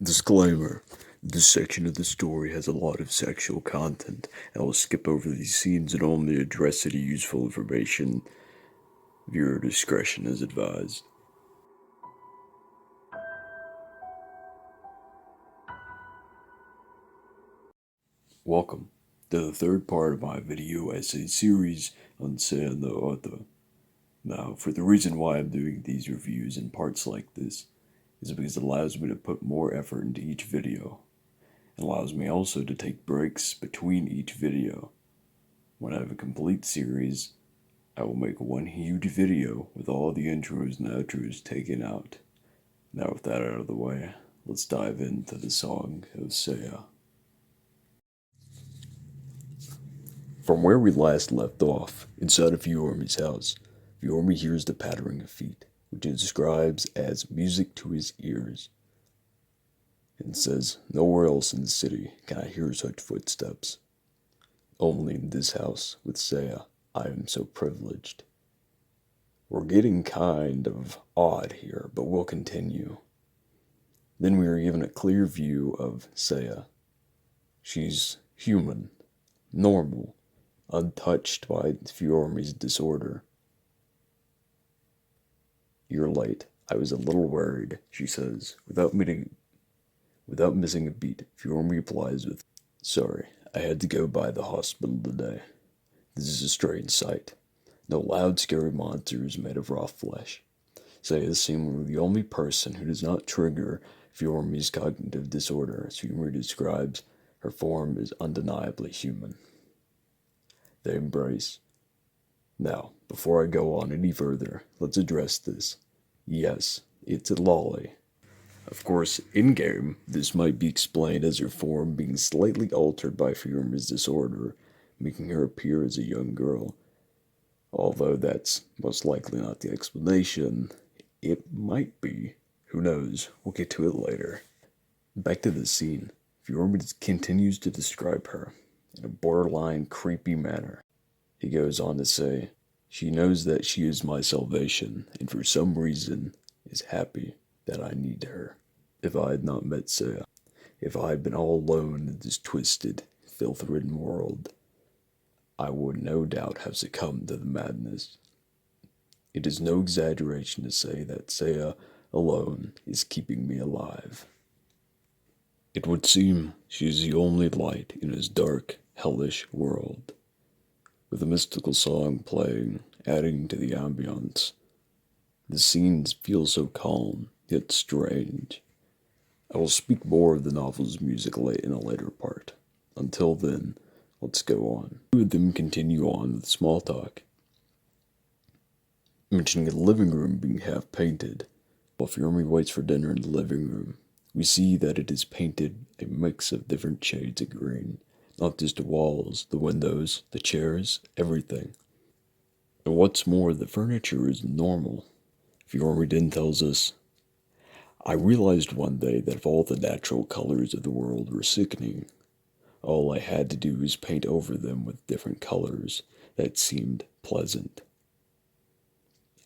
Disclaimer. This section of the story has a lot of sexual content. I will skip over these scenes and only address any useful information. Viewer discretion is advised. Welcome to the third part of my video essay series on Say No Other. Now, for the reason why I'm doing these reviews in parts like this is because it allows me to put more effort into each video. It allows me also to take breaks between each video. When I have a complete series, I will make one huge video with all the intros and outros taken out. Now with that out of the way, let's dive into the Song of Saya. From where we last left off, inside of Fiormi's house, Fiormi hears the pattering of feet, which he describes as music to his ears, and says, "Nowhere else in the city can I hear such footsteps. Only in this house with Saya I am so privileged." We're getting kind of odd here, but we'll continue. Then we are given a clear view of Saya. She's human, normal, untouched by Fiormi's disorder. "You're late. I was a little worried," she says, without missing a beat. Fiormi replies with, "Sorry, I had to go by the hospital today. This is a strange sight. No loud, scary monsters made of raw flesh. Saya is seemingly the only person who does not trigger Fiormi's cognitive disorder. As Fiormi describes, her form is undeniably human." They embrace. Now, before I go on any further, let's address this. Yes, it's a lolly. Of course, in-game, this might be explained as her form being slightly altered by Fiormi's disorder, making her appear as a young girl. Although that's most likely not the explanation, it might be. Who knows? We'll get to it later. Back to the scene. Fiormi continues to describe her in a borderline creepy manner. He goes on to say, "She knows that she is my salvation, and for some reason is happy that I need her. If I had not met Saya, if I had been all alone in this twisted, filth-ridden world, I would no doubt have succumbed to the madness. It is no exaggeration to say that Saya alone is keeping me alive. It would seem she is the only light in this dark, hellish world." With a mystical song playing, adding to the ambience, the scenes feel so calm, yet strange. I will speak more of the novel's music in a later part. Until then, let's go on. Two of them continue on with small talk, mentioning the living room being half painted. While Fiormi waits for dinner in the living room, we see that it is painted a mix of different shades of green. Not just the walls, the windows, the chairs, everything. And what's more, the furniture is normal. Fiormi then tells us, "I realized one day that if all the natural colors of the world were sickening, all I had to do was paint over them with different colors that seemed pleasant.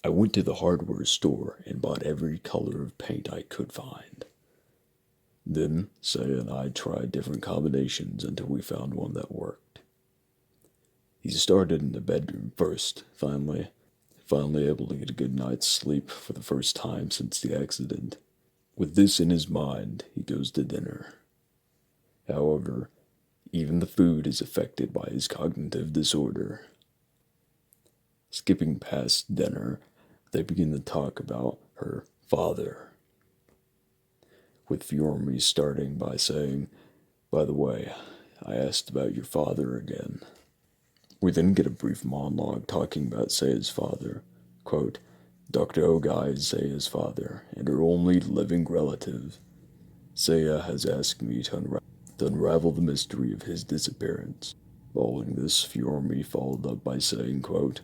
I went to the hardware store and bought every color of paint I could find. Then Saya and I tried different combinations until we found one that worked. He started in the bedroom first, finally able to get a good night's sleep for the first time since the accident. With this in his mind, he goes to dinner. However, even the food is affected by his cognitive disorder. Skipping past dinner, they begin to talk about her father, with Fiormi starting by saying, 'By the way, I asked about your father again.' We then get a brief monologue talking about Saya's father. Quote, 'Dr. Ogai is Saya's father, and her only living relative. Saya has asked me to unravel the mystery of his disappearance.' Following this, Fiormi followed up by saying, quote,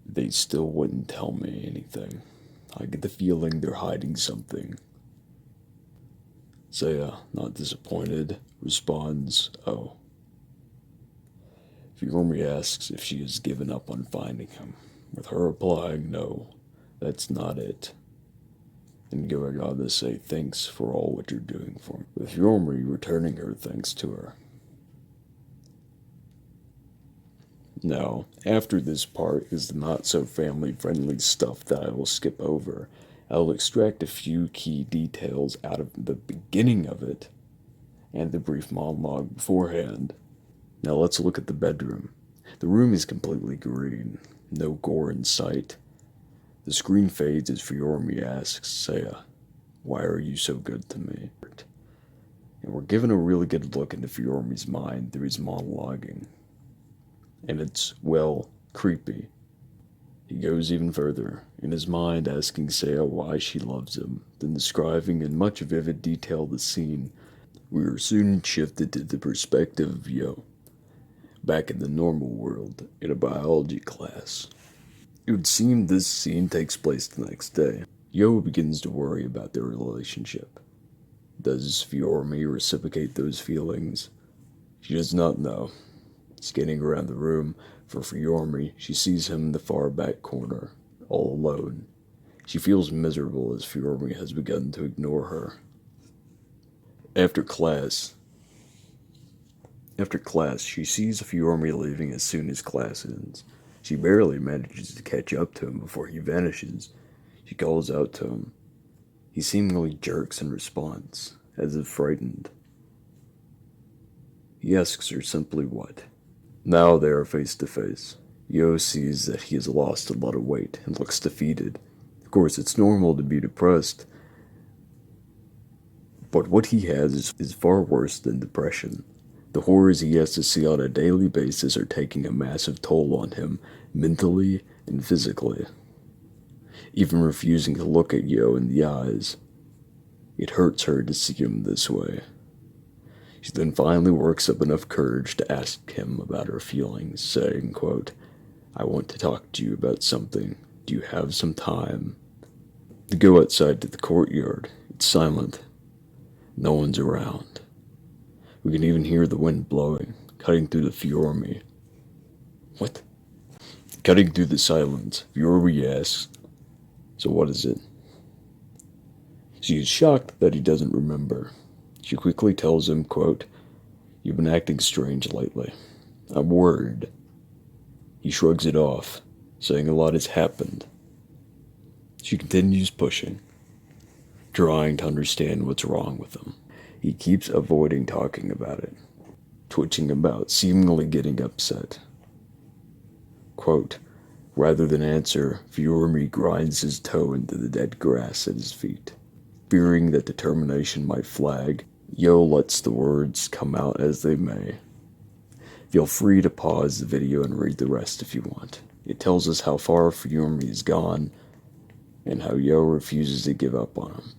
'They still wouldn't tell me anything. I get the feeling they're hiding something.' Saya, not disappointed, responds, 'Oh.' Fiormi asks if she has given up on finding him, with her replying, 'No, that's not it.' and going on to say thanks for all what you're doing for me, with Yormi returning her thanks to her. Now, after this part is the not so family friendly stuff that I will skip over. I will extract a few key details out of the beginning of it and the brief monologue beforehand. Now let's look at the bedroom. The room is completely green, no gore in sight. The screen fades as Fiormi asks Saya, "Why are you so good to me?" And we're given a really good look into Fiormi's mind through his monologuing. And it's, well, creepy. He goes even further, in his mind asking Saya why she loves him, then describing in much vivid detail the scene. We are soon shifted to the perspective of Yo, back in the normal world, in a biology class. It would seem this scene takes place the next day. Yo begins to worry about their relationship. Does Fiormi reciprocate those feelings? She does not know. Scanning around the room for Fiormi, she sees him in the far back corner, all alone. She feels miserable as Fiormi has begun to ignore her. After class, she sees Fiormi leaving as soon as class ends. She barely manages to catch up to him before he vanishes. She calls out to him. He seemingly jerks in response, as if frightened. He asks her simply what. Now they are face to face. Yo sees that he has lost a lot of weight and looks defeated. Of course, it's normal to be depressed, but what he has is far worse than depression. The horrors he has to see on a daily basis are taking a massive toll on him, mentally and physically. Even refusing to look at Yo in the eyes. It hurts her to see him this way. She then finally works up enough courage to ask him about her feelings, saying, quote, "I want to talk to you about something. Do you have some time?" They go outside to the courtyard. It's silent. No one's around. We can even hear the wind blowing, cutting through the Fiormi. What? Cutting through the silence, Fiormi asks, "So what is it?" She is shocked that he doesn't remember. She quickly tells him, quote, "You've been acting strange lately. I'm worried." He shrugs it off, saying a lot has happened. She continues pushing, trying to understand what's wrong with him. He keeps avoiding talking about it, twitching about, seemingly getting upset. Quote, rather than answer, Fiormi grinds his toe into the dead grass at his feet. Fearing that determination might flag, Yo lets the words come out as they may. Feel free to pause the video and read the rest if you want. It tells us how far Fiormi is gone and how Yo refuses to give up on him.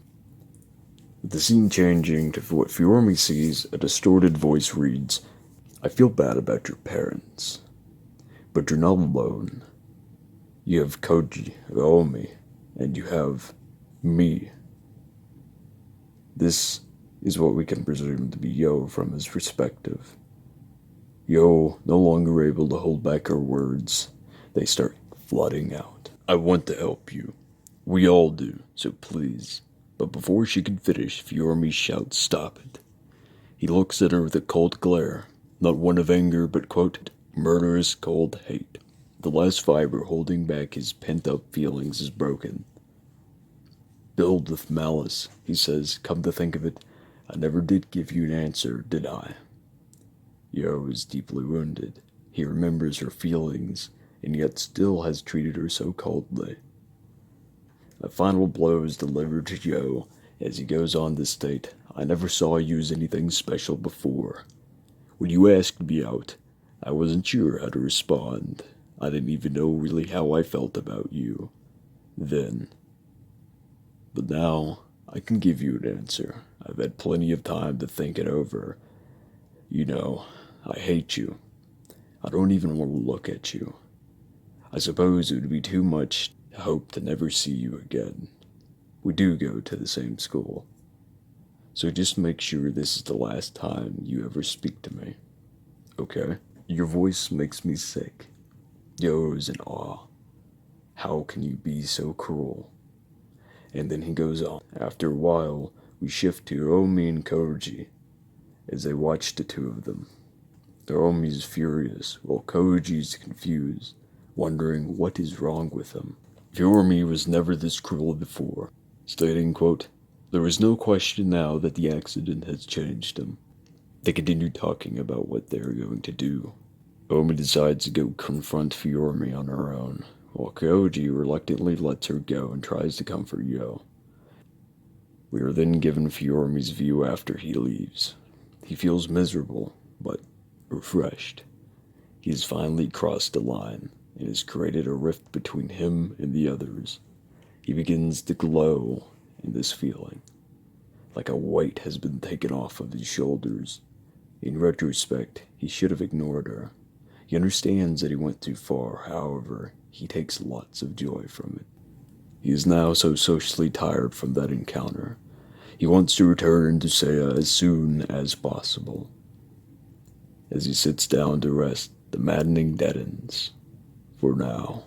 With the scene changing to what Fiormi sees, a distorted voice reads, "I feel bad about your parents, but you're not alone. You have Koji, Aomi, and you have me." This is what we can presume to be Yo from his perspective. Yo, no longer able to hold back her words, they start flooding out. "I want to help you. We all do, so please." But before she can finish, Fiormi shouts, "Stop it." He looks at her with a cold glare, not one of anger, but, quote, murderous cold hate. The last fiber holding back his pent-up feelings is broken. "Filled with malice," he says, "come to think of it, I never did give you an answer, did I?" Yo is deeply wounded. He remembers her feelings, and yet still has treated her so coldly. A final blow is delivered to Yo as he goes on to state, "I never saw you as anything special before. When you asked me out, I wasn't sure how to respond. I didn't even know really how I felt about you then. But now, I can give you an answer. I've had plenty of time to think it over. You know, I hate you. I don't even want to look at you. I suppose it would be too much to hope to never see you again. We do go to the same school. So just make sure this is the last time you ever speak to me. Okay? Your voice makes me sick." Yo is in awe. How can you be so cruel? And then he goes on. After a while, we shift to Hiromi and Koji as they watch the two of them. Hiromi is furious, while Koji is confused, wondering what is wrong with him. Hiromi was never this cruel before, stating, quote, "There is no question now that the accident has changed him." They continue talking about what they are going to do. Omi decides to go confront Fiormi on her own, while Koji reluctantly lets her go and tries to comfort Yo. We are then given Fiormi's view after he leaves. He feels miserable, but refreshed. He has finally crossed a line and has created a rift between him and the others. He begins to glow in this feeling, like a weight has been taken off of his shoulders. In retrospect, he should have ignored her. He understands that he went too far, however, he takes lots of joy from it. He is now so socially tired from that encounter. He wants to return to Seiya as soon as possible. As he sits down to rest, the maddening deadens. For now.